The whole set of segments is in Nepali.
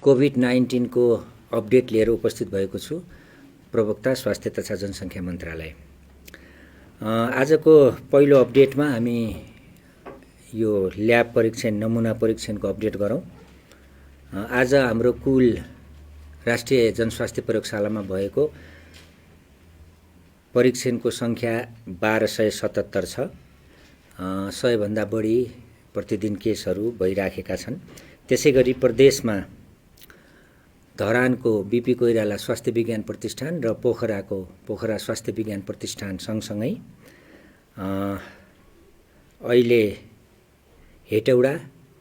कोभिड-19 को अपडेट लिएर उपस्थित भएको छु। प्रवक्ता स्वास्थ्य तथा जनसङ्ख्या मन्त्रालय। आजको पहिलो अपडेटमा हामी यो ल्याब परीक्षण नमुना परीक्षणको अपडेट गरौँ। आज हाम्रो कुल राष्ट्रिय जनस्वास्थ्य प्रयोगशालामा भएको परीक्षणको सङ्ख्या 1277 छ। 100 भन्दा बढी प्रतिदिन केसहरू भइराखेका छन्। त्यसैगरी प्रदेशमा धरानको बीपी कोइराला स्वास्थ्य विज्ञान प्रतिष्ठान र पोखराको पोखरा स्वास्थ्य विज्ञान प्रतिष्ठान सँगसँगै अहिले हेटौडा,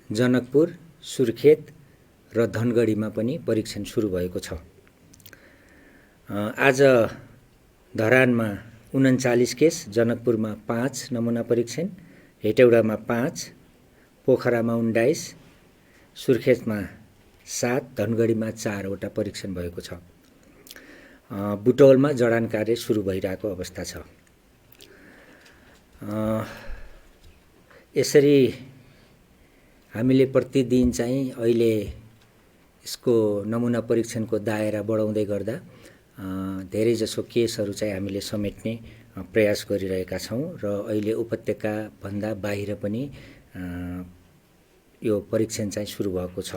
जनकपुर, सुर्खेत र धनगढीमा पनि परीक्षण सुरु भएको छ। आज धरानमा 39 केस, जनकपुरमा 5 नमुना परीक्षण, हेटौडामा 5, पोखरामा 19, सुर्खेतमा 7, धनगढीमा 4 वटा परीक्षण भएको छ। बुटौलमा जडान कार्य सुरु भइरहेको अवस्था छ। यसरी हामीले प्रतिदिन चाहिँ अहिले यसको नमुना परीक्षणको दायरा बढाउँदै गर्दा धेरैजसो केसहरू चाहिँ हामीले समेट्ने प्रयास गरिरहेका छौँ र अहिले उपत्यका भन्दा बाहिर पनि यो परीक्षण चाहिँ सुरु भएको छ।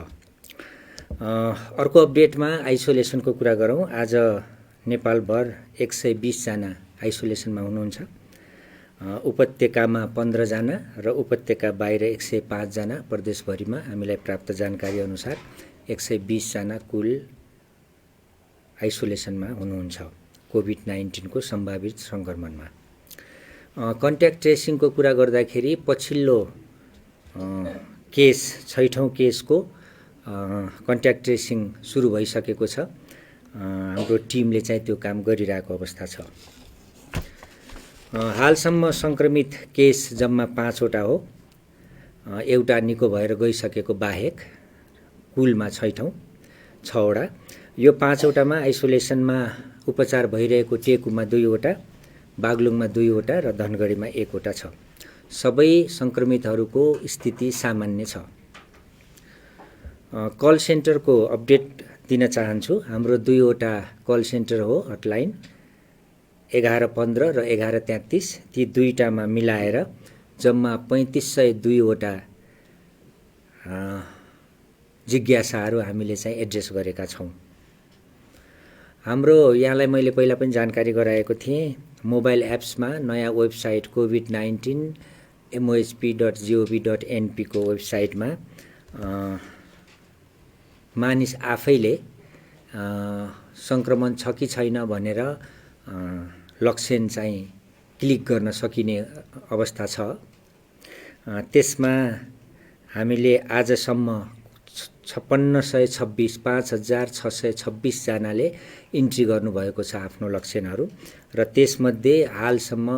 अर्को अपडेटमा आइसोलेसनको कुरा गरौँ। आज नेपालभर 120 जना आइसोलेसनमा हुनुहुन्छ। उपत्यकामा 15 जना र उपत्यका बाहिर 105 जना। प्रदेशभरिमा हामीलाई प्राप्त जानकारी अनुसार 120 जना कुल आइसोलेसनमा हुनुहुन्छ कोभिड-19 को सम्भावित सङ्क्रमणमा। कन्ट्याक्ट ट्रेसिङको कुरा गर्दाखेरि पछिल्लो केस 6औं केसको कन्ट्याक्ट ट्रेसिङ सुरु भइसकेको छ। हाम्रो टिमले चाहिँ त्यो काम गरिरहेको अवस्था छ। हालसम्म सङ्क्रमित केस जम्मा 5 वटा हो। एउटा निको भएर गइसकेको बाहेक कुलमा 6 वटा। यो 5 वटामा आइसोलेसनमा उपचार भइरहेको टेकुमा 2 वटा, बागलुङमा 2 वटा र धनगढीमा 1 वटा छ। सबै सङ्क्रमितहरूको स्थिति सामान्य छ। कल सेन्टरको अपडेट दिन चाहन्छु। हाम्रो 2 वटा कल सेन्टर हो, हटलाइन 1115 र 1133। ती दुईटामा मिलाएर जम्मा 3502 वटा जिज्ञासाहरू हामीले चाहिँ एड्रेस गरेका छौँ। हाम्रो यहाँलाई मैले पहिला पनि जानकारी गराएको थिएँ, मोबाइल एप्समा नयाँ वेबसाइट covid19 mohp.gov.np को वेबसाइटमा मानिस आफैले सङ्क्रमण छ कि छैन भनेर लक्षण चाहिँ क्लिक गर्न सकिने अवस्था छ। त्यसमा हामीले आजसम्म 5626 जनाले इन्ट्री गर्नुभएको छ आफ्नो लक्षणहरू र त्यसमध्ये हालसम्म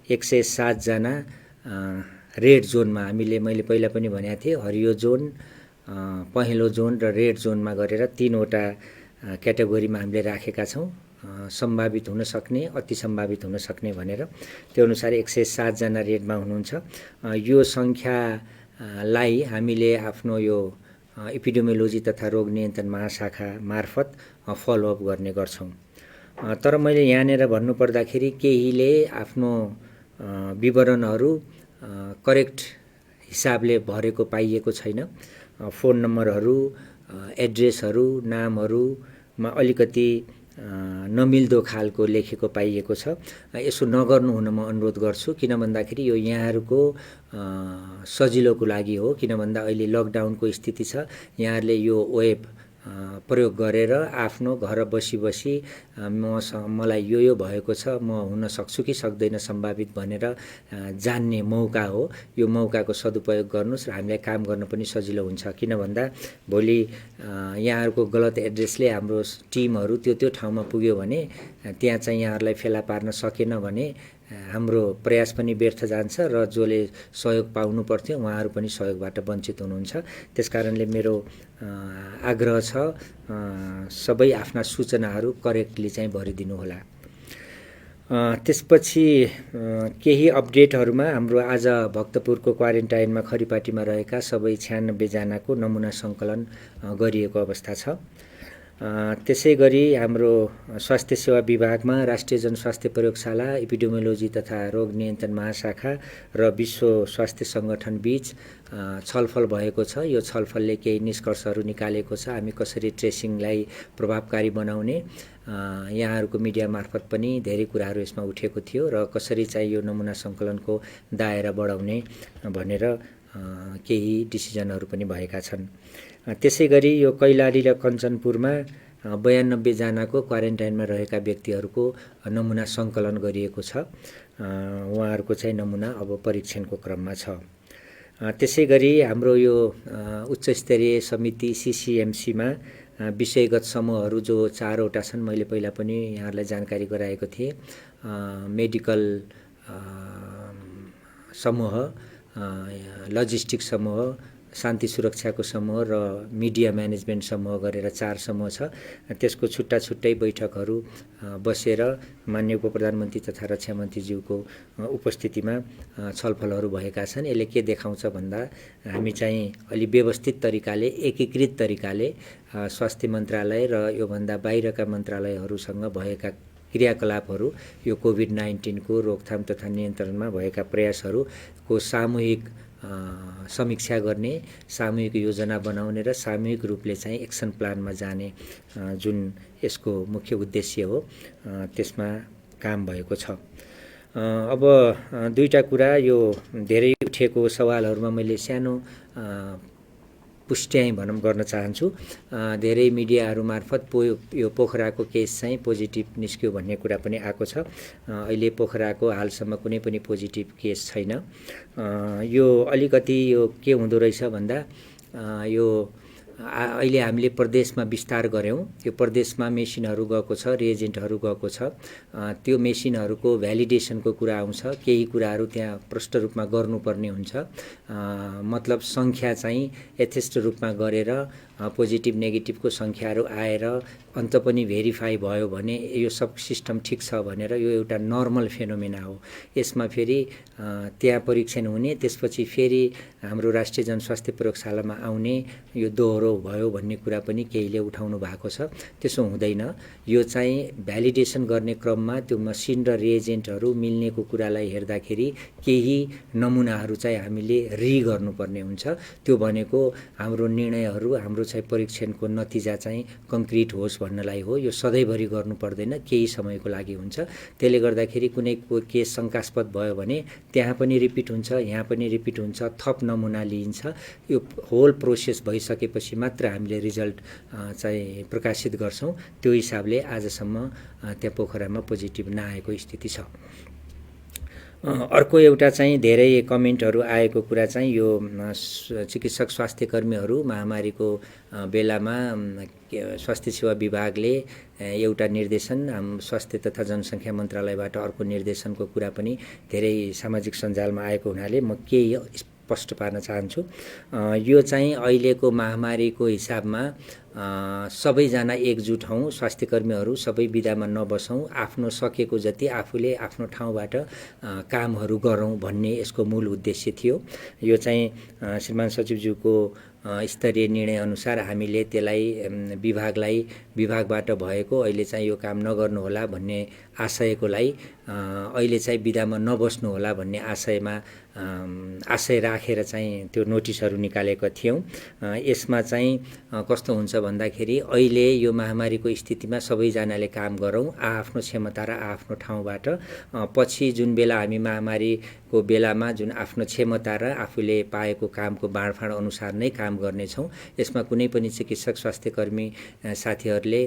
107 जना रेड जोनमा, मैले पहिला पनि भनेको थिएँ, हरियो जोन, पहेँलो जोन र रेड जोनमा गरेर 3 वटा क्याटेगोरीमा हामीले राखेका छौँ। सम्भावित हुन सक्ने, अति सम्भावित हुन सक्ने भनेर। त्यो अनुसार 107 जना रेडमा हुनुहुन्छ। यो सङ्ख्यालाई हामीले आफ्नो यो एपिडेमियोलोजी तथा रोग नियन्त्रण महाशाखा मार्फत फलोअप गर्ने गर्छौँ। तर मैले यहाँनिर भन्नुपर्दाखेरि केहीले आफ्नो विवरणहरू करेक्ट हिसाबले भरेको पाइएको छैन। फोन नम्बरहरू, एड्रेसहरू, नामहरूमा अलिकति नमिल्दो खालको लेखेको पाइएको छ। यसो नगर्नु हुन म अनुरोध गर्छु। किन भन्दाखेरि यो यहाँहरूको सजिलोको लागि हो। किन भन्दा अहिले लकडाउनको स्थिति छ। यहाँहरूले यो वेब प्रयोग गरेर आफ्नो घर बसी मलाई यो भएको छ, म हुन सक्छु कि सक्दैन सम्भावित भनेर जान्ने मौका हो। यो मौकाको सदुपयोग गर्नुहोस् र हामीलाई काम गर्न पनि सजिलो हुन्छ। किन भन्दा भोलि यहाँहरूको गलत एड्रेसले हाम्रो टिमहरू त्यो ठाउँमा पुग्यो भने त्यहाँ चाहिँ यहाँहरूलाई फेला पार्न सकेन भने हाम्रो प्रयास पनि व्यर्थ जान्छ र जसले सहयोग पाउनु पर्थ्यो उहाँहरू पनि सहयोगबाट वञ्चित हुनुहुन्छ। त्यसकारणले मेरो आग्रह छ, सबै आफ्ना सूचनाहरू करेक्टली चाहिँ भरिदिनु होला। त्यसपछि केही अपडेटहरूमा हाम्रो आज भक्तपुरको क्वारेन्टाइनमा खरिपाटीमा रहेका सबै 96 जनाको नमुना सङ्कलन गरिएको अवस्था छ। त्यसै गरी हाम्रो स्वास्थ्य सेवा विभागमा राष्ट्रिय जनस्वास्थ्य प्रयोगशाला, एपिडेमियोलोजी तथा रोग नियन्त्रण महाशाखा र विश्व स्वास्थ्य सङ्गठन बीच छलफल भएको छ। यो छलफलले केही निष्कर्षहरू निकालेको छ। हामी कसरी ट्रेसिङलाई प्रभावकारी बनाउने, यहाँहरूको मिडिया मार्फत पनि धेरै कुराहरू यसमा उठेको थियो र कसरी चाहिँ यो नमुना सङ्कलनको दायरा बढाउने भनेर केही डिसिजनहरू पनि भएका छन्। त्यसै गरी यो कैलाली र कञ्चनपुरमा 92 जनाको क्वारेन्टाइनमा रहेका व्यक्तिहरूको नमुना सङ्कलन गरिएको छ। उहाँहरूको चाहिँ नमुना अब परीक्षणको क्रममा छ। त्यसै गरी हाम्रो यो उच्च स्तरीय समिति CCMCमा विषयगत समूहहरू जो 4वटा छन्, मैले पहिला पनि यहाँहरूलाई जानकारी गराएको थिएँ। मेडिकल समूह, लजिस्टिक समूह, शान्ति सुरक्षाको समूह र मिडिया म्यानेजमेन्ट समूह गरेर 4 समूह छ। त्यसको छुट्टा छुट्टै बैठकहरू बसेर माननीय उपप्रधानमन्त्री तथा रक्षा मन्त्रीज्यूको उपस्थितिमा छलफलहरू भएका छन्। यसले के देखाउँछ भन्दा हामी चाहिँ अलि व्यवस्थित तरिकाले, एकीकृत तरिकाले स्वास्थ्य मन्त्रालय र योभन्दा बाहिरका मन्त्रालयहरूसँग भएका क्रियाकलापहरू, यो कोभिड-19 को रोकथाम तथा नियन्त्रणमा भएका प्रयासहरूको सामूहिक समीक्षा गर्ने, सामूहिक योजना बनाउने र सामूहिक रूपले चाहिँ एक्सन प्लानमा जाने जुन यसको मुख्य उद्देश्य हो, त्यसमा काम भएको छ। अब दुईटा कुरा, यो धेरै उठेको सवालहरूमा मैले सानो पुष्ट्याइ भनौँ गर्न चाहन्छु। धेरै मिडियाहरू मार्फत यो पोखराको केस चाहिँ पोजिटिभ निस्क्यो भन्ने कुरा पनि आएको छ। अहिले पोखराको हालसम्म कुनै पनि पोजिटिभ केस छैन। यो अलिकति यो के हुँदो रहेछ भन्दा यो अहिले हामीले प्रदेशमा विस्तार गऱ्यौँ। यो प्रदेशमा मेसिनहरू गएको छ, रिएजेन्टहरू गएको छ। त्यो मेसिनहरूको भ्यालिडेसनको कुरा आउँछ। केही कुराहरू त्यहाँ प्रष्ट रूपमा गर्नुपर्ने हुन्छ। मतलब सङ्ख्या चाहिँ यथेष्ट रूपमा गरेर पोजिटिभ नेगेटिभको सङ्ख्याहरू आएर अन्त पनि भेरिफाई भयो भने यो सब सिस्टम ठिक छ भनेर यो एउटा नर्मल फेनोमेना हो। यसमा फेरि त्यहाँ परीक्षण हुने, त्यसपछि फेरि हाम्रो राष्ट्रिय जनस्वास्थ्य प्रयोगशालामा आउने, यो दोहोरो भयो भन्ने कुरा पनि केहीले उठाउनु भएको छ। त्यसो हुँदैन। यो चाहिँ भ्यालिडेसन गर्ने क्रममा त्यो मसिन र रिएजेन्टहरू मिल्नेको कुरालाई हेर्दाखेरि केही नमुनाहरू चाहिँ हामीले गर्नुपर्ने हुन्छ। त्यो भनेको हाम्रो निर्णयहरू, हाम्रो चाहिँ परीक्षणको नतिजा चाहिँ कङ्क्रिट होस् भन्नलाई हो। यो सधैँभरि गर्नु पर्दैन, केही समयको लागि हुन्छ। त्यसले गर्दाखेरि कुनै केस शङ्कास्पद भयो भने त्यहाँ पनि रिपिट हुन्छ, यहाँ पनि रिपिट हुन्छ, थप नमुना लिइन्छ। यो होल प्रोसेस भइसकेपछि मात्र हामीले रिजल्ट चाहिँ प्रकाशित गर्छौँ। त्यो हिसाबले आजसम्म त्यहाँ पोखरामा पोजिटिभ नआएको स्थिति छ। अर्को एउटा चाहिँ धेरै कमेन्टहरू आएको कुरा चाहिँ यो चिकित्सक स्वास्थ्य कर्मीहरू महामारीको बेलामा स्वास्थ्य सेवा विभागले एउटा निर्देशन, स्वास्थ्य तथा जनसङ्ख्या मन्त्रालयबाट अर्को निर्देशनको कुरा पनि धेरै सामाजिक सञ्जालमा आएको हुनाले म केही स्पष्ट पार्न चाहन्छु। यो चाहिँ अहिलेको महामारीको हिसाबमा सबैजना एकजुट हौँ, स्वास्थ्य कर्मीहरू सबै बिदामा नबसौँ, आफ्नो सकेको जति आफूले आफ्नो ठाउँबाट कामहरू गरौँ भन्ने यसको मूल उद्देश्य थियो। यो चाहिँ श्रीमान सचिवज्यूको स्तरीय निर्णय अनुसार हामीले त्यसलाई विभागबाट भएको अहिले चाहिँ यो काम नगर्नुहोला भन्ने आशयकोलाई अहिले चाहिँ बिदामा नबस्नु होला भन्ने आशय राखेर चाहिँ त्यो नोटिसहरू निकालेका थियौँ। यसमा चाहिँ कस्तो हुन्छ भन्दाखेरि अहिले यो महामारीको स्थितिमा सबैजनाले काम गरौँ आफ्नो क्षमता र आफ्नो ठाउँबाट। पछि जुन बेला हामी महामारीको बेलामा जुन आफ्नो क्षमता र आफूले पाएको कामको बाँडफाँड अनुसार नै काम गर्नेछौँ। यसमा कुनै पनि चिकित्सक स्वास्थ्य कर्मी साथीहरूले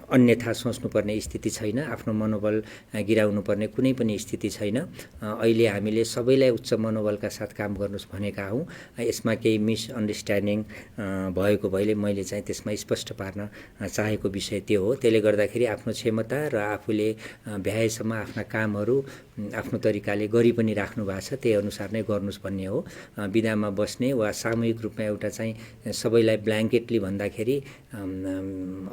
अन्यथा सोच्नुपर्ने स्थिति छैन, आफ्नो मनोबल गिराउनु पर्ने कुनै पनि स्थिति छैन। अहिले हामीले सबैलाई सबैलाई उच्च मनोबलका साथ काम गर्नुहोस् भनेका हौँ। यसमा केही मिसअन्डरस्ट्यान्डिङ भएको भएले मैले चाहिँ त्यसमा स्पष्ट पार्न चाहेको विषय त्यो हो। त्यसले गर्दाखेरि आफ्नो क्षमता र आफूले भ्याएसम्म आफ्ना कामहरू आफ्नो तरिकाले गरि पनि राख्नु भएको छ, त्यही अनुसार नै गर्नुहोस् भन्ने हो। बिदामा बस्ने वा सामूहिक रूपमा एउटा चाहिँ सबैलाई ब्ल्याङ्केटली भन्दाखेरि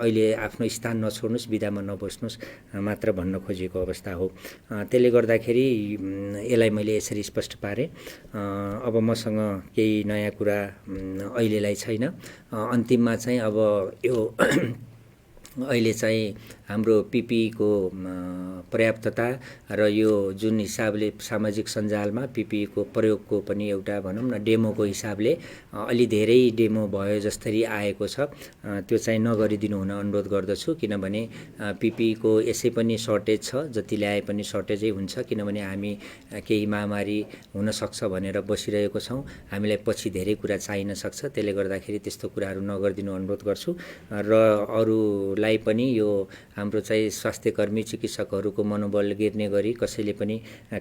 अहिले आफ्नो स्थान नछोड्नुहोस्, बिदामा नबस्नुहोस् मात्र भन्न खोजेको अवस्था हो। त्यसले गर्दाखेरि यसलाई मैले यसरी स्पष्ट पारेँ। अब मसँग केही नयाँ कुरा अहिलेलाई छैन। अन्तिममा चाहिँ अब यो अहिले चाहिँ हाम्रो पिपिईको पर्याप्तता र यो जुन हिसाबले सामाजिक सञ्जालमा पिपिईको प्रयोगको पनि एउटा भनौँ न डेमोको हिसाबले अलि धेरै डेमो भयो जस्तरी आएको छ, त्यो चाहिँ नगरिदिनु हुन अनुरोध गर्दछु। किनभने पिपिईको यसै पनि सर्टेज छ, जति ल्याए पनि सर्टेजै हुन्छ। किनभने हामी केही महामारी हुनसक्छ भनेर बसिरहेको छौँ, हामीलाई पछि धेरै कुरा चाहिन सक्छ। त्यसले गर्दाखेरि त्यस्तो कुराहरू नगरिदिनु अनुरोध गर्छु। र अरूलाई पनि यो हाम्रो चाहिँ स्वास्थ्यकर्मी चिकित्सकहरूको मनोबल गिर्ने गरी कसैले पनि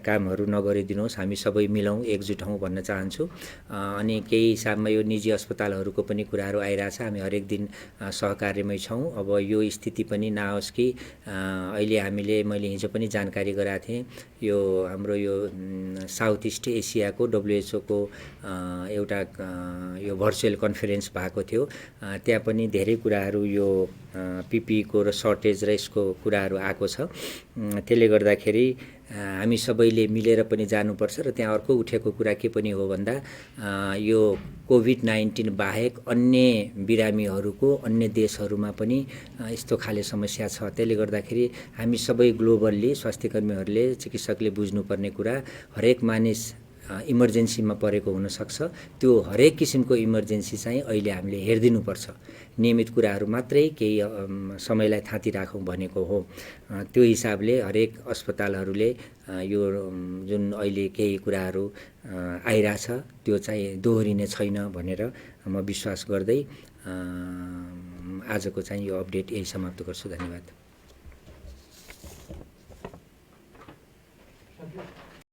कामहरू नगरिदिनुहोस्, हामी सबै मिलौँ, एकजुट हौँ भन्न चाहन्छु। अनि केही हिसाबमा यो निजी अस्पतालहरूको पनि कुराहरू आइरहेछ, हामी हरेक दिन सहकार्यमै छौँ। अब यो स्थिति पनि नआओस् कि अहिले मैले हिजो पनि जानकारी गराएको थिएँ, यो हाम्रो यो साउथ इस्ट एसियाको WHO को एउटा यो भर्चुअल कन्फरेन्स भएको थियो। त्यहाँ पनि धेरै कुराहरू यो पिपिईको र सर्टेज र यसको कुराहरू आएको छ। त्यसले गर्दाखेरि हामी सबैले मिलेर पनि जानुपर्छ। र त्यहाँ अर्को उठेको कुरा के पनि हो भन्दा यो कोभिड-19 बाहेक अन्य बिरामीहरूको अन्य देशहरूमा पनि यस्तो खाले समस्या छ। त्यसले गर्दाखेरि हामी सबै ग्लोबल्ली स्वास्थ्यकर्मीहरूले चिकित्सकले बुझ्नुपर्ने कुरा, हरेक मानिस इमर्जेन्सीमा परेको हुनसक्छ। त्यो हरेक किसिमको इमर्जेन्सी चाहिँ अहिले हामीले हेरिदिनुपर्छ। नियमित कुराहरू मात्रै केही समयलाई थाती राखौँ भनेको हो। त्यो हिसाबले हरेक अस्पतालहरूले यो जुन अहिले केही कुराहरू आइरहेछ त्यो चाहिँ दोहोरिने छैन भनेर म विश्वास गर्दै आजको चाहिँ यो अपडेट यही समाप्त गर्छु। धन्यवाद।